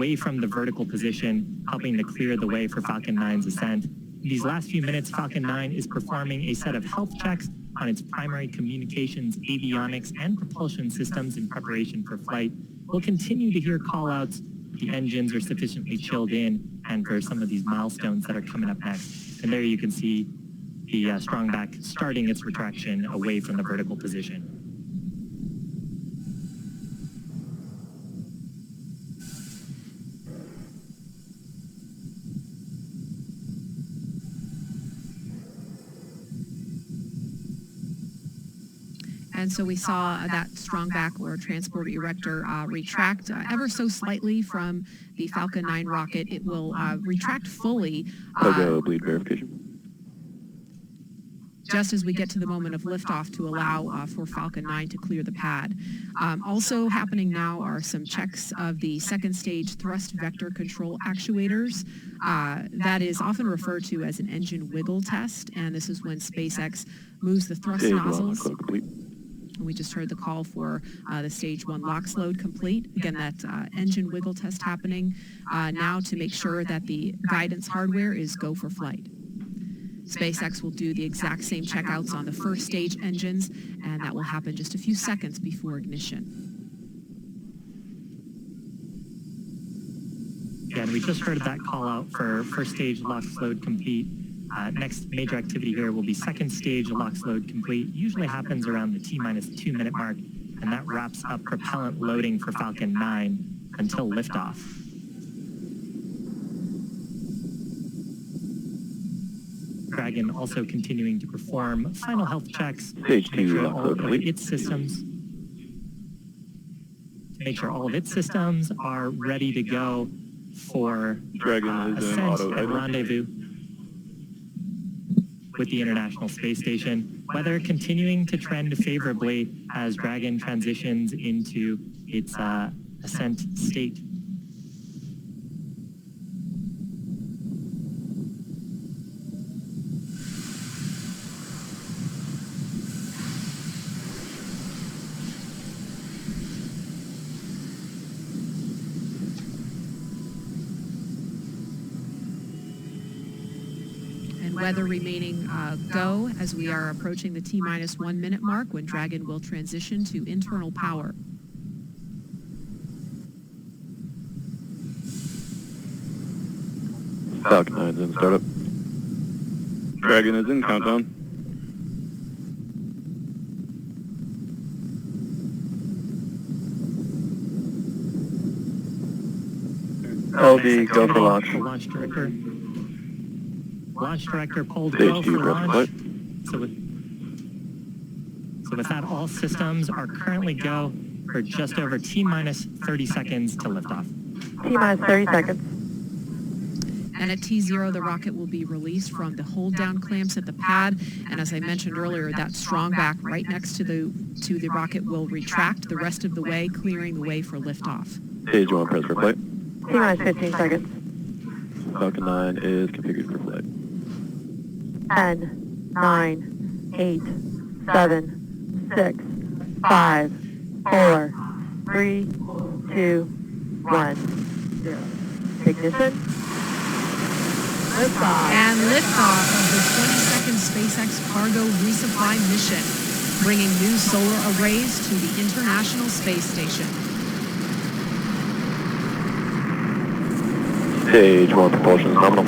away from the vertical position, helping to clear the way for Falcon 9's ascent. In these last few minutes, Falcon 9 is performing a set of health checks on its primary communications, avionics, and propulsion systems in preparation for flight. We'll continue to hear call-outs. The engines are sufficiently chilled in, and for some of these milestones that are coming up next. And there you can see the strongback starting its retraction away from the vertical position. And so we saw that strongback or transport erector retract ever so slightly from the Falcon 9 rocket. It will retract fully. Bleed verification. Just as we get to the moment of liftoff to allow for Falcon 9 to clear the pad. Also happening now are some checks of the second stage thrust vector control actuators. That is often referred to as an engine wiggle test, and this is when SpaceX moves the thrust nozzles. We just heard the call for the stage 1 LOX load complete. Again, that engine wiggle test happening now to make sure that the guidance hardware is go for flight. SpaceX will do the exact same checkouts on the first stage engines, and that will happen just a few seconds before ignition. Yeah, and we just heard that call out for first stage LOX load complete. Next major activity here will be second stage LOX load complete. Usually happens around the T-2 minute mark, and that wraps up propellant loading for Falcon 9 until liftoff. Dragon also continuing to perform final health checks to make sure all of its systems are ready to go for ascent and rendezvous with the International Space Station. Weather continuing to trend favorably as Dragon transitions into its ascent state. Weather remaining go as we are approaching the T-1 minute mark when Dragon will transition to internal power. Falcon 9 is in startup. Dragon is in countdown. LD, go for launch. Launch director. Launch director pulled go for launch. So with that, all systems are currently go for just over T-minus 30 seconds to liftoff. T-minus 30 seconds. And at T0, the rocket will be released from the hold down clamps at the pad. And as I mentioned earlier, that strongback right next to the rocket will retract the rest of the way, clearing the way for liftoff. Stage 1, press for flight. T-minus 15 seconds. Falcon 9 is configured for flight. 10, 9, 8, 7, 6, 5, 4, 3, 2, 1, 0. Ignition. Liftoff. And liftoff of the 22nd SpaceX cargo resupply mission, bringing new solar arrays to the International Space Station. Stage 1 propulsion is nominal.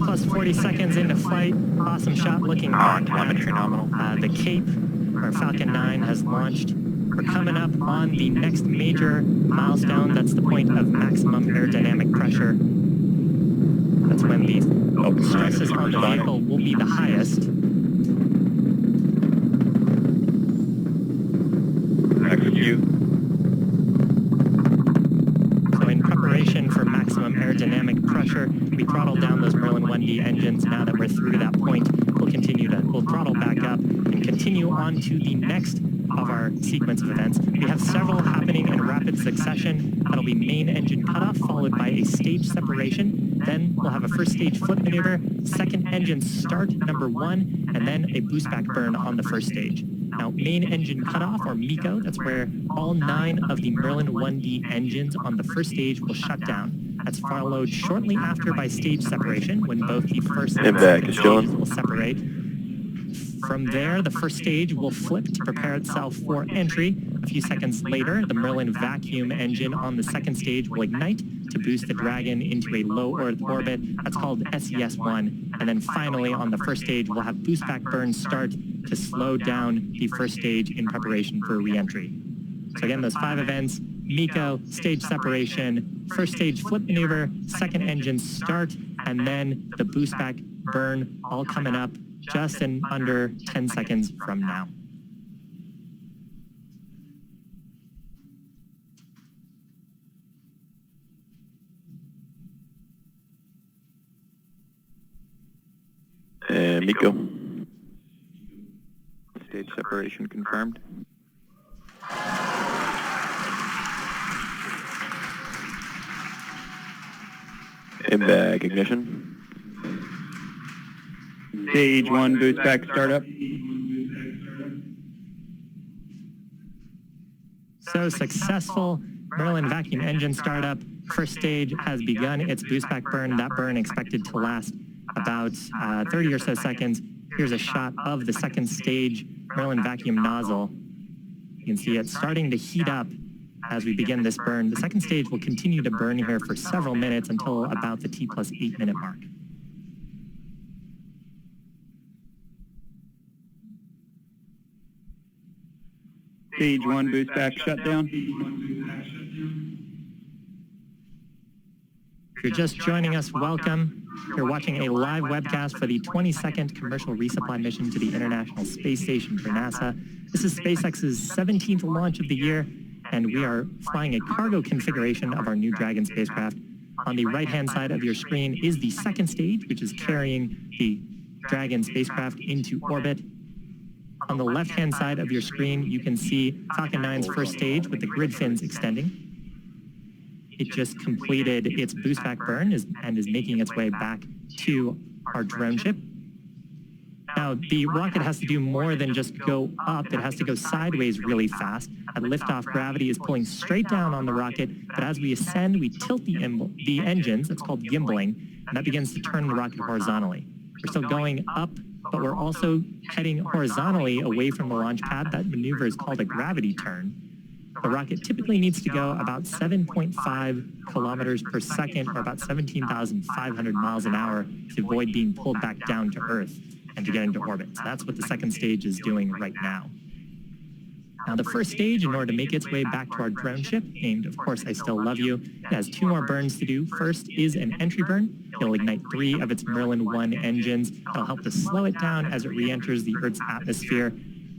Plus 40 seconds into flight. Awesome shot looking on telemetry nominal. The Cape, or Falcon 9, has launched. We're coming up on the next major milestone. That's the point of maximum aerodynamic pressure. That's when the stresses on the vehicle will be the highest. Execute. So in preparation for maximum aerodynamic pressure, we throttled down those Merlin 1D engines now that we're through that point, we'll throttle back up and continue on to the next of our sequence of events. We have several happening in rapid succession. That'll be main engine cutoff, followed by a stage separation. Then we'll have a first stage flip maneuver, second engine start, number 1, and then a boost back burn on the first stage. Now, main engine cutoff, or MECO, that's where all 9 of the Merlin 1D engines on the first stage will shut down. That's followed shortly after by stage separation, when both the first and second stages will separate. From there, the first stage will flip to prepare itself for entry. A few seconds later, the Merlin vacuum engine on the second stage will ignite to boost the Dragon into a low Earth orbit. That's called SES-1. And then finally, on the first stage, we'll have boost back burn start to slow down the first stage in preparation for re-entry. So again, those 5 events: MECO, stage separation, first stage flip maneuver, second engine start, and then the boost back burn, all coming up just in under 10 seconds from now. And MECO. Stage separation confirmed. In-bag ignition. Stage 1 boost back startup. So successful Merlin vacuum engine startup. First stage has begun its boost back burn. That burn expected to last about 30 or so seconds. Here's a shot of the second stage Merlin vacuum nozzle. You can see it starting to heat up as we begin this burn. The second stage will continue to burn here for several minutes until about the T+8 minute mark. Stage 1 boost back shutdown. If you're just joining us, welcome. You're watching a live webcast for the 22nd commercial resupply mission to the International Space Station for NASA. This is SpaceX's 17th launch of the year, and we are flying a cargo configuration of our New Dragon spacecraft. On the right-hand side of your screen is the second stage, which is carrying the Dragon spacecraft into orbit. On the left-hand side of your screen, you can see Falcon 9's first stage with the grid fins extending. It just completed its boost back burn and is making its way back to our drone ship. Now, the rocket has to do more than just go up. It has to go sideways really fast. At liftoff, gravity is pulling straight down on the rocket, but as we ascend, we tilt the engines. That's called gimbaling, and that begins to turn the rocket horizontally. We're still going up, but we're also heading horizontally away from the launch pad. That maneuver is called a gravity turn. The rocket typically needs to go about 7.5 kilometers per second, or about 17,500 miles an hour, to avoid being pulled back down to Earth and to get into orbit. So that's what the second stage is doing right now. Now, the first stage, in order to make its way back to our drone ship, named, of course, I Still Love You, it has 2 more burns to do. First is an entry burn. It'll ignite 3 of its Merlin 1 engines. It'll help to slow it down as it re-enters the Earth's atmosphere.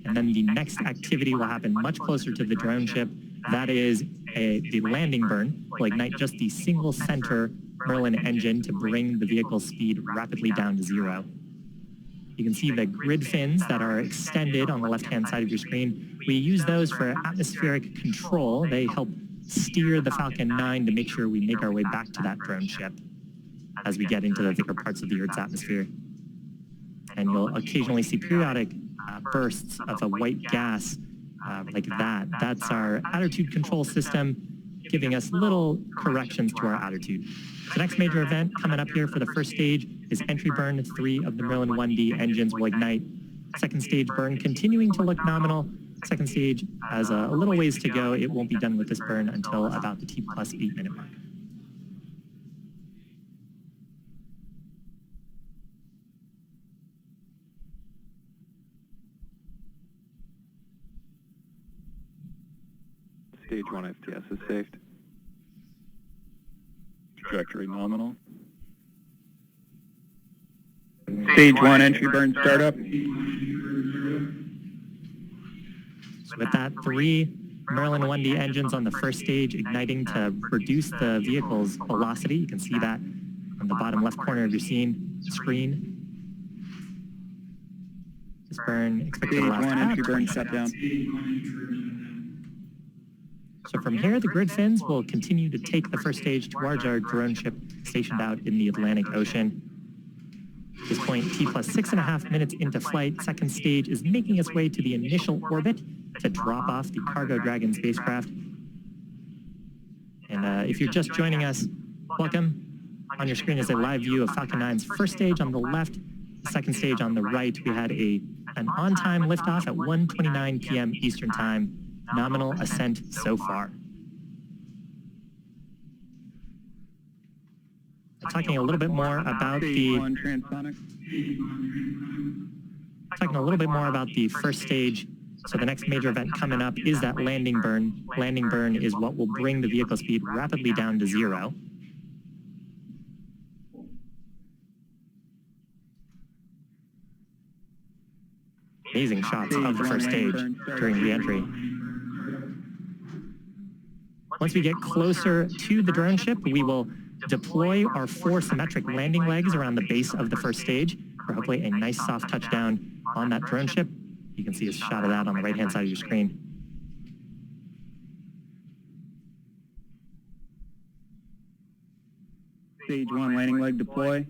And then the next activity will happen much closer to the drone ship. That is the landing burn. Will ignite just the single center Merlin engine to bring the vehicle's speed rapidly down to 0. You can see the grid fins that are extended on the left-hand side of your screen. We use those for atmospheric control. They help steer the Falcon 9 to make sure we make our way back to that drone ship as we get into the thicker parts of the Earth's atmosphere. And you'll occasionally see periodic bursts of a white gas like that. That's our attitude control system, giving us little corrections to our attitude. The next major event coming up here for the first stage is entry burn. 3 of the Merlin 1D engines will ignite. Second stage burn continuing to look nominal. Second stage has a little ways to go. It won't be done with this burn until about the T+8 minute mark. Stage 1 STS is saved. Trajectory nominal. Stage 1 entry burn startup. So with that, 3 Merlin 1D engines on the first stage igniting to reduce the vehicle's velocity. You can see that on the bottom left corner of your screen. This burn expected Stage to last 1 about entry 20 burn shut seconds. down. So from here, the grid fins will continue to take the first stage towards our drone ship stationed out in the Atlantic Ocean. At this point, T plus 6.5 minutes into flight, second stage is making its way to the initial orbit to drop off the Cargo Dragon spacecraft. And if you're just joining us, welcome. On your screen is a live view of Falcon 9's first stage on the left, the second stage on the right. We had an on-time liftoff at 1:29 p.m. Eastern Time. Nominal ascent so far. Talking a little bit more about Stage 1 transonic. talking a little bit more about the first stage. So the next major event coming up is that landing burn. Landing burn is what will bring the vehicle speed rapidly down to 0. Amazing shots of the first stage during re-entry. Once we get closer to the drone ship, we will deploy our 4 symmetric landing legs around the base of the first stage for hopefully a nice soft touchdown on that drone ship. You can see a shot of that on the right-hand side of your screen. Stage 1 landing leg deploy.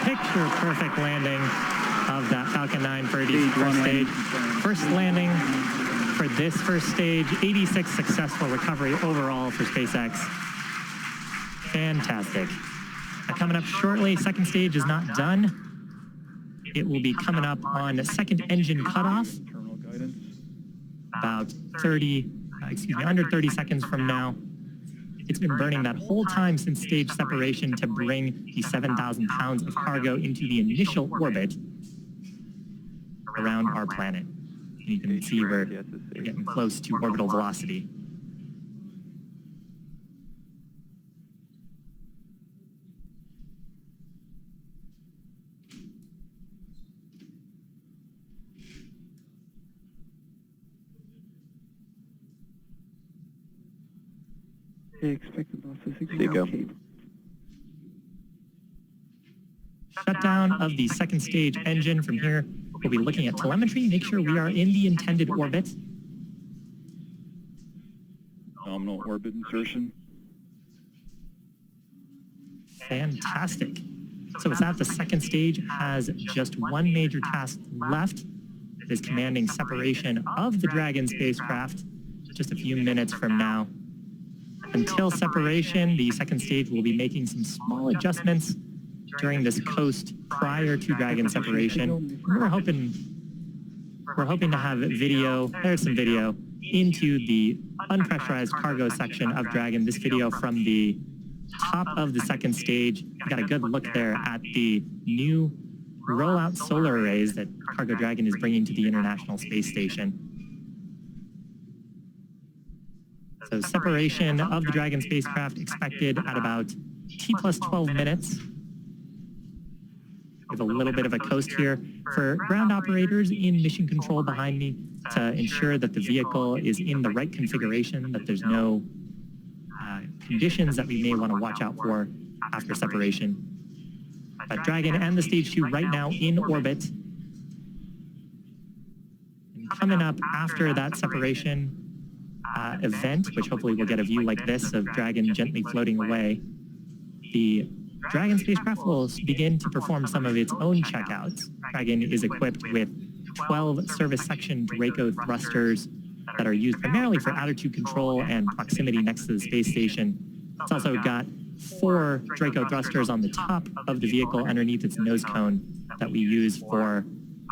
Picture perfect landing of that Falcon 9 for the first stage. First landing for this first stage, 86 successful recovery overall for SpaceX. Fantastic. Coming up shortly, second stage is not done. It will be coming up on second engine cutoff, Terminal guidance. about under 30 seconds from now. It's been burning that whole time since stage separation to bring the 7,000 pounds of cargo into the initial orbit around our planet. And you can see we're getting close to orbital velocity. Expected loss of There you go. Shutdown of the second stage engine. From here, we'll be looking at telemetry, make sure we are in the intended orbit. Nominal orbit insertion. Fantastic. So it's that the second stage has just one major task left. It is commanding separation of the Dragon spacecraft just a few minutes from now. Until separation, the second stage will be making some small adjustments during this coast prior to Dragon separation. We're hoping to have video, there's some video, into the unpressurized cargo section of Dragon. This video from the top of the second stage. We got a good look there at the new rollout solar arrays that Cargo Dragon is bringing to the International Space Station. So separation of the Dragon spacecraft expected at about T plus 12 minutes. We have a little bit of a coast here for ground operators in mission control behind me to ensure that the vehicle is in the right configuration, that there's no conditions that we may want to watch out for after separation. But Dragon and the Stage 2 right now in orbit. And coming up after that separation event, which hopefully we'll get a view like this of Dragon gently floating away, the Dragon spacecraft will begin to perform some of its own checkouts. Dragon is equipped with 12 service section Draco thrusters that are used primarily for attitude control and proximity next to the space station. It's also got 4 Draco thrusters on the top of the vehicle underneath its nose cone that we use for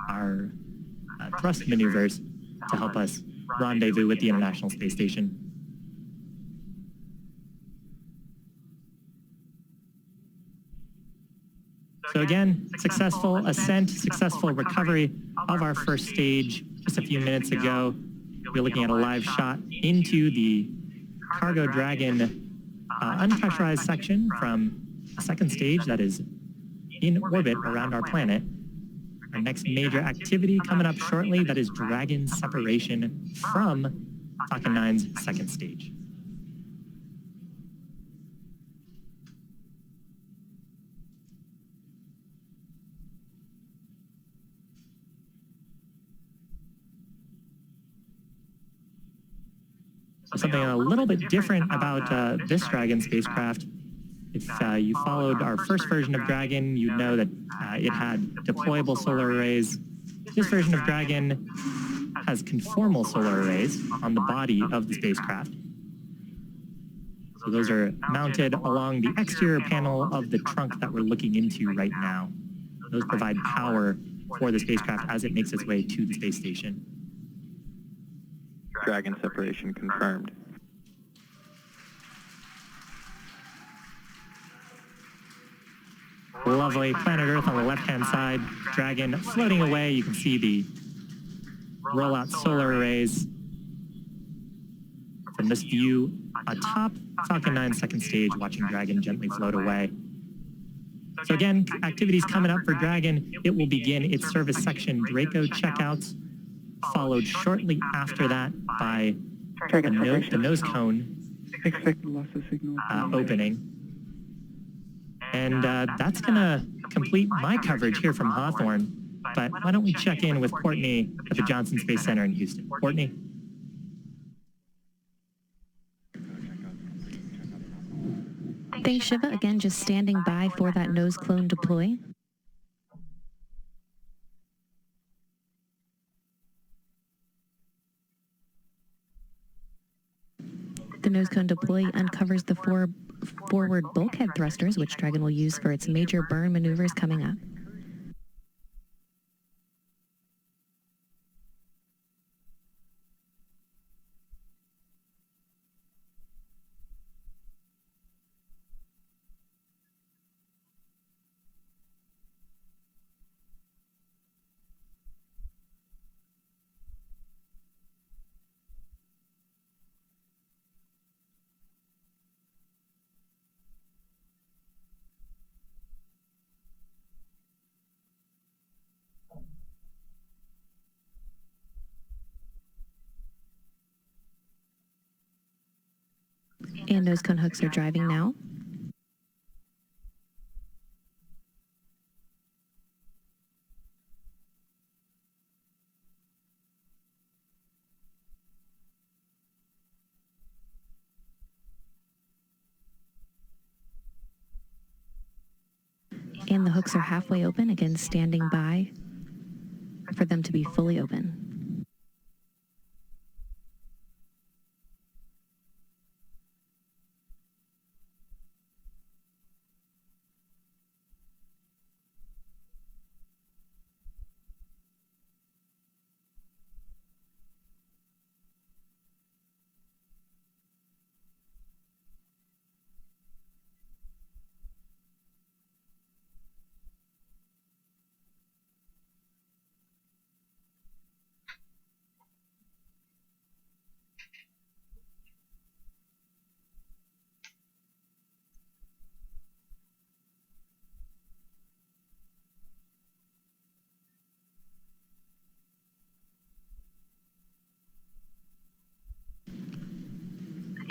our thrust maneuvers to help us rendezvous with the International Space Station. So again, successful ascent, successful recovery of our first stage just a few minutes ago. We're looking at a live shot into the Cargo Dragon unpressurized section from a second stage that is in orbit around our planet. Our next major activity coming up shortly, that is Dragon separation from Falcon 9's second stage. Something a little bit different about this Dragon spacecraft. If you followed our first version of Dragon, you'd know that it had deployable solar arrays. This version of Dragon has conformal solar arrays on the body of the spacecraft. So those are mounted along the exterior panel of the trunk that we're looking into right now. Those provide power for the spacecraft as it makes its way to the space station. Dragon separation confirmed. Lovely planet Earth on the left-hand side, Dragon floating away. You can see the rollout solar arrays from this view atop Falcon 9 second stage, watching Dragon gently float away. So again, activities coming up for Dragon. It will begin its service section Draco checkouts, followed shortly after that by the nose cone Expected loss of signal. opening. And that's going to complete my coverage here from Hawthorne. But why don't we check in with Courtney at the Johnson Space Center in Houston. Courtney? Thanks, Shiva. Again, just standing by for that nose cone deploy. The nose cone deploy uncovers the forward bulkhead thrusters, which Dragon will use for its major burn maneuvers coming up. And nose cone hooks are driving now. And the hooks are halfway open, again standing by for them to be fully open.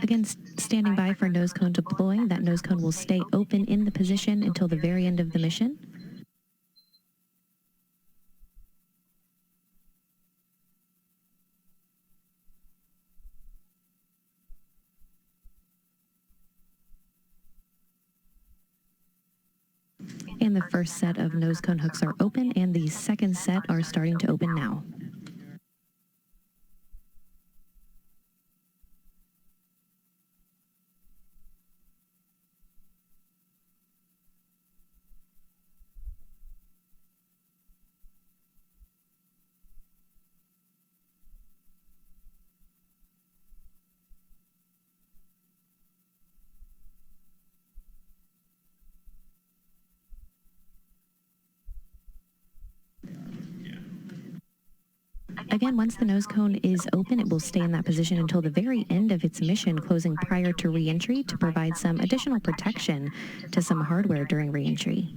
Again, standing by for nose cone deploy. That nose cone will stay open in the position until the very end of the mission. And the first set of nose cone hooks are open, and the second set are starting to open now. Again, once the nose cone is open, it will stay in that position until the very end of its mission, closing prior to re-entry to provide some additional protection to some hardware during re-entry.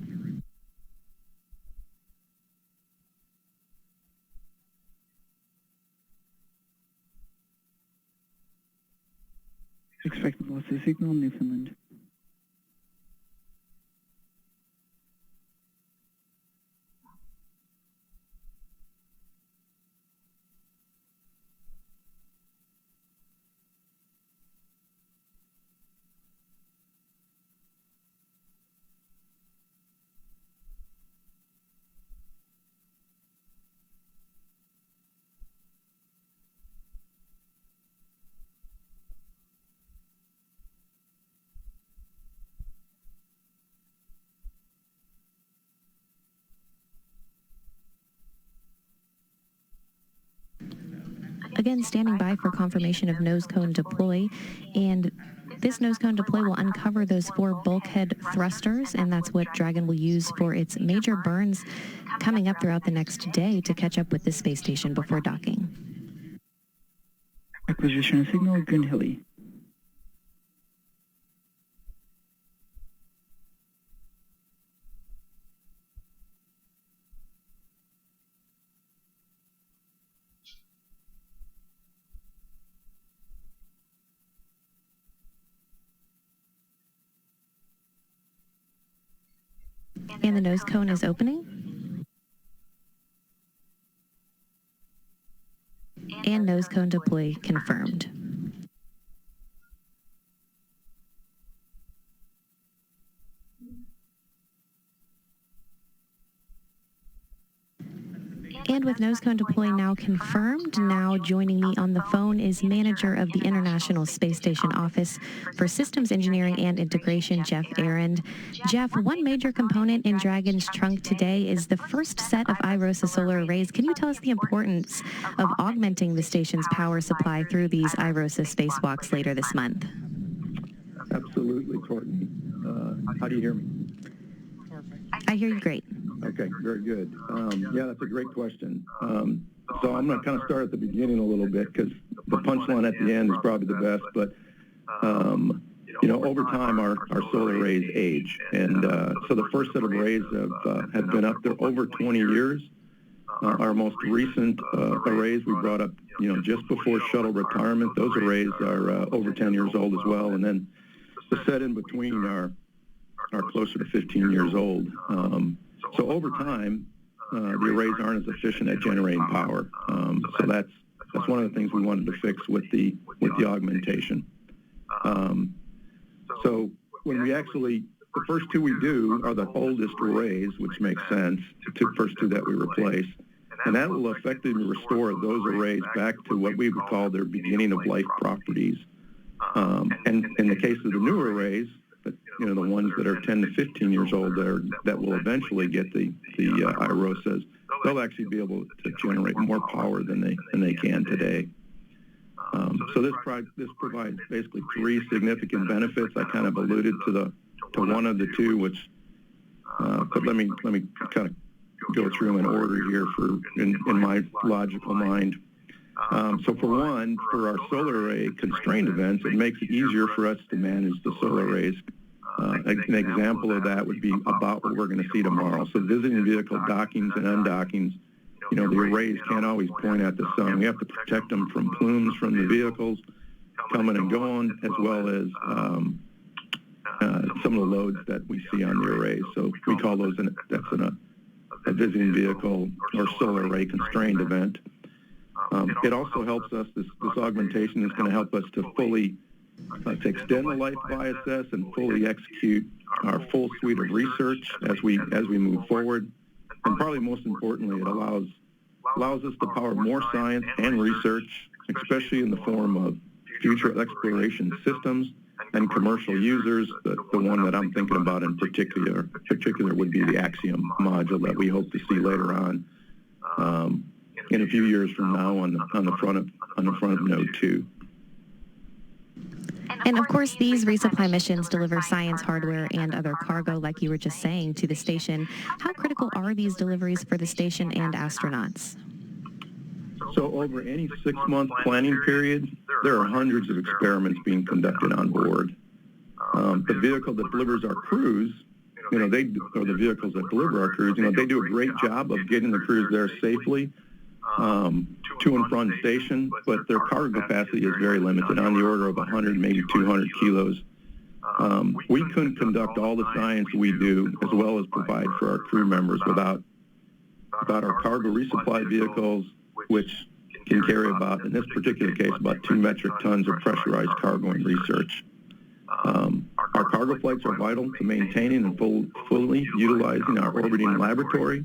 Expected loss of signal, Newfoundland. Again, standing by for confirmation of nose cone deploy, and this nose cone deploy will uncover those 4 bulkhead thrusters, and that's what Dragon will use for its major burns coming up throughout the next day to catch up with the space station before docking. Acquisition signal, Green Hilly. And the nose cone is opening. And nose cone deploy confirmed. And with nose cone deploy now confirmed, now joining me on the phone is manager of the International Space Station Office for Systems Engineering and Integration, Jeff Arend. Jeff, one major component in Dragon's trunk today is the first set of IROSA solar arrays. Can you tell us the importance of augmenting the station's power supply through these IROSA spacewalks later this month? Absolutely, Courtney. How do you hear me? I hear you great. Okay, very good. Yeah, that's a great question. So I'm going to kind of start at the beginning a little bit because the punchline at the end is probably the best. But, over time, our solar arrays age. And so the first set of arrays have been up there over 20 years. Our most recent arrays we brought up, just before shuttle retirement. Those arrays are over 10 years old as well. And then the set in between are closer to 15 years old. So over time, the arrays aren't as efficient at generating power. So that's one of the things we wanted to fix with the augmentation. So when the first 2 we do are the oldest arrays, which makes sense, the first 2 that we replace. And that will effectively restore those arrays back to what we would call their beginning of life properties. And in the case of the new arrays, the ones that are 10 to 15 years old that will eventually get the IROSAs, they'll actually be able to generate more power than they can today. So this provides basically 3 significant benefits. I kind of alluded to one of the 2, which, but let me kind of go through in order here in my logical mind. So for one, for our solar array constrained events, it makes it easier for us to manage the solar arrays. An example of that would be about what we're going to see tomorrow. So visiting vehicle dockings and undockings, the arrays can't always point at the sun. We have to protect them from plumes from the vehicles coming and going, as well as some of the loads that we see on the arrays. So we call those a visiting vehicle or solar array constrained event. It also helps us, this augmentation is going to help us to fully to extend the life of ISS and fully execute our full suite of research as we move forward. And probably most importantly, it allows us to power more science and research, especially in the form of future exploration systems and commercial users. The one that I'm thinking about in particular would be the Axiom module that we hope to see later on in a few years from now on the front of Node 2. And of course, these resupply missions deliver science, hardware, and other cargo, like you were just saying, to the station. How critical are these deliveries for the station and astronauts? So over any 6-month planning period, there are hundreds of experiments being conducted on board. The vehicle that delivers our crews, the vehicles that deliver our crews, they do a great job of getting the crews there safely to and from the station, but their cargo capacity is very limited, on the order of 100, maybe 200 kilos. We couldn't conduct all the science we do, as well as provide for our crew members, without our cargo resupply vehicles, which can carry about, in this particular case, about 2 metric tons of pressurized cargo and research. Our cargo flights are vital to maintaining and fully utilizing our orbiting laboratory.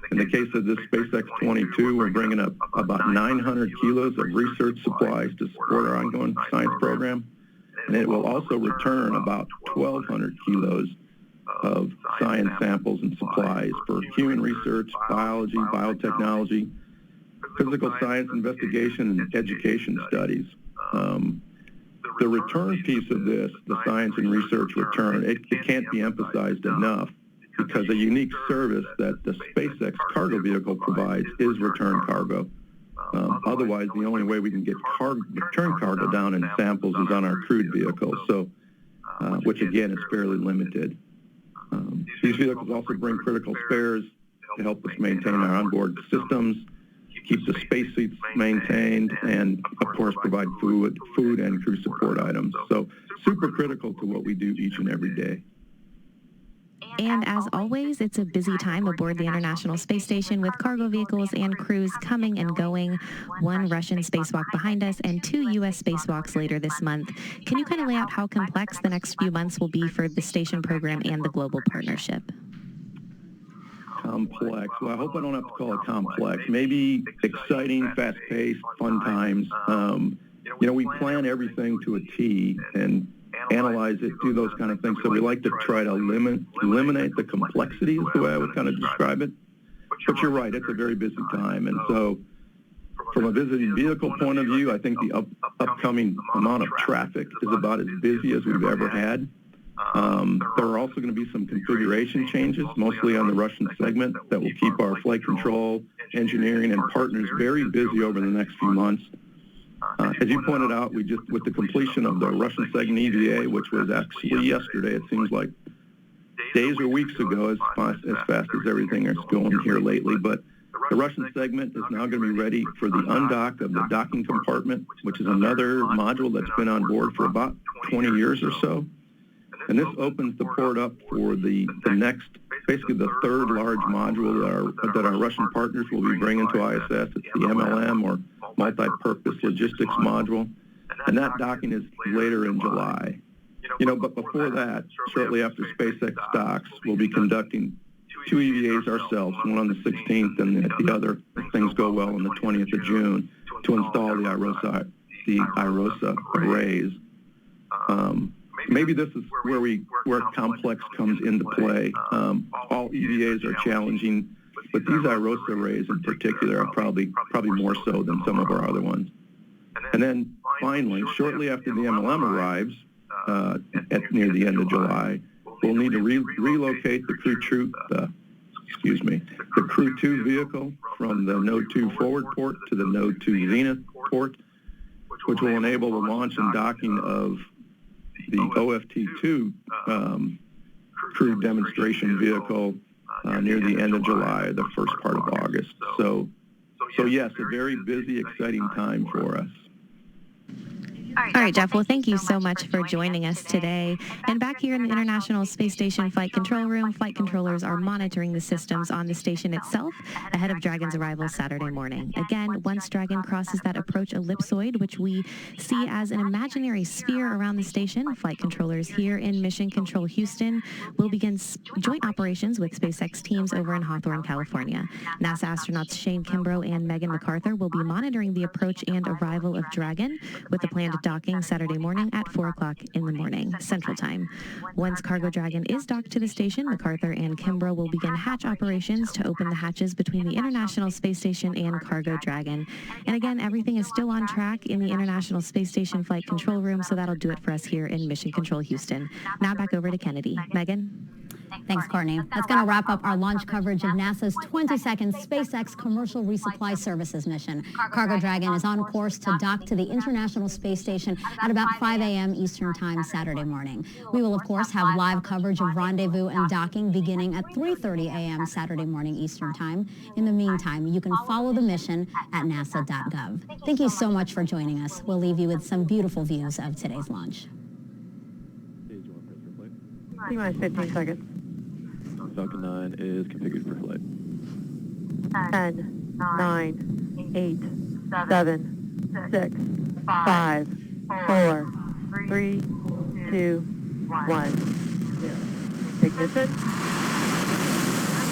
In the case of this SpaceX22, we're bringing up about 900 kilos of research supplies to support our ongoing science program, and it will also return about 1,200 kilos of science samples and supplies for human research, biology, biotechnology. physical science investigation and education studies. The return piece of this, the science and research return, it can't be emphasized enough because a unique service that the SpaceX cargo vehicle provides is return cargo. Otherwise, the only way we can get return cargo down in samples is on our crewed vehicles, so which again is fairly limited. These vehicles also bring critical spares to help us maintain our onboard systems, keep the spacesuits maintained, and of course provide food and crew support items. So super critical to what we do each and every day. And as always, it's a busy time aboard the International Space Station with cargo vehicles and crews coming and going. One Russian spacewalk behind us and 2 U.S. spacewalks later this month. Can you kind of lay out how complex the next few months will be for the station program and the global partnership? Complex. Well, I hope I don't have to call it complex. Maybe exciting, fast-paced, fun times. We plan everything to a T and analyze it, do those kind of things. So we like to try to eliminate the complexity is the way I would kind of describe it. But you're right, it's a very busy time. And so from a visiting vehicle point of view, I think the upcoming amount of traffic is about as busy as we've ever had. There are also going to be some configuration changes, mostly on the Russian segment, that will keep our flight control, engineering, and partners very busy over the next few months. As you pointed out, we just, with the completion of the Russian segment EVA, which was actually yesterday, it seems like days or weeks ago, as fast as everything is going here lately, but the Russian segment is now going to be ready for the undock of the docking compartment, which is another module that's been on board for about 20 years or so. And this opens the port up for the next, basically the third large module that our Russian partners will be bringing to ISS. It's the MLM, or Multi-Purpose Logistics Module. And that docking is later in July. But before that, shortly after SpaceX docks, we'll be conducting 2 EVAs ourselves, one on the 16th and the other, if things go well, on the 20th of June, to install the IROSA arrays. Maybe this is where complex comes into play. All EVAs are challenging, but these IROSA arrays in particular are probably more so than some of our other ones. And then finally, shortly after the MLM arrives, near the end of July, we'll need to relocate the Crew 2 vehicle from the Node 2 forward port to the Node 2 Zenith port, which will enable the launch and docking of the OFT-2 crew demonstration vehicle near the end of July, the first part of August. So yes, a very busy, exciting time for us. All right, Jeff. Well, thank you so much for joining us today. And back here in the International Space Station Flight Control Room, flight controllers are monitoring the systems on the station itself ahead of Dragon's arrival Saturday morning. Again, once Dragon crosses that approach ellipsoid, which we see as an imaginary sphere around the station, flight controllers here in Mission Control Houston will begin joint operations with SpaceX teams over in Hawthorne, California. NASA astronauts Shane Kimbrough and Megan MacArthur will be monitoring the approach and arrival of Dragon with the planned docking Saturday morning at 4 o'clock in the morning, Central Time. Once Cargo Dragon is docked to the station, MacArthur and Kimbrough will begin hatch operations to open the hatches between the International Space Station and Cargo Dragon. And again, everything is still on track in the International Space Station Flight Control Room, so that'll do it for us here in Mission Control Houston. Now back over to Kennedy. Megan? Thanks, Courtney. That's going to wrap up our launch coverage of NASA's 22nd SpaceX Commercial Resupply Services mission. Cargo Dragon is on course to dock to the International Space Station at about 5 a.m. Eastern Time Saturday morning. We will, of course, have live coverage of rendezvous and docking beginning at 3:30 a.m. Saturday morning Eastern Time. In the meantime, you can follow the mission at nasa.gov. Thank you so much for joining us. We'll leave you with some beautiful views of today's launch. T-minus 15 seconds. Falcon 9 is configured for flight. 10, 9, 8, 7, 6, 5, 4, 3, 2, 1. Ignition.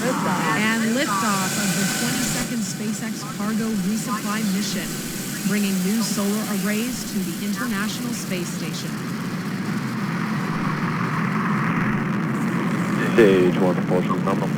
Liftoff. And liftoff of the 22nd SpaceX Cargo Resupply mission, bringing new solar arrays to the International Space Station. Stage 1 propulsion is nominal.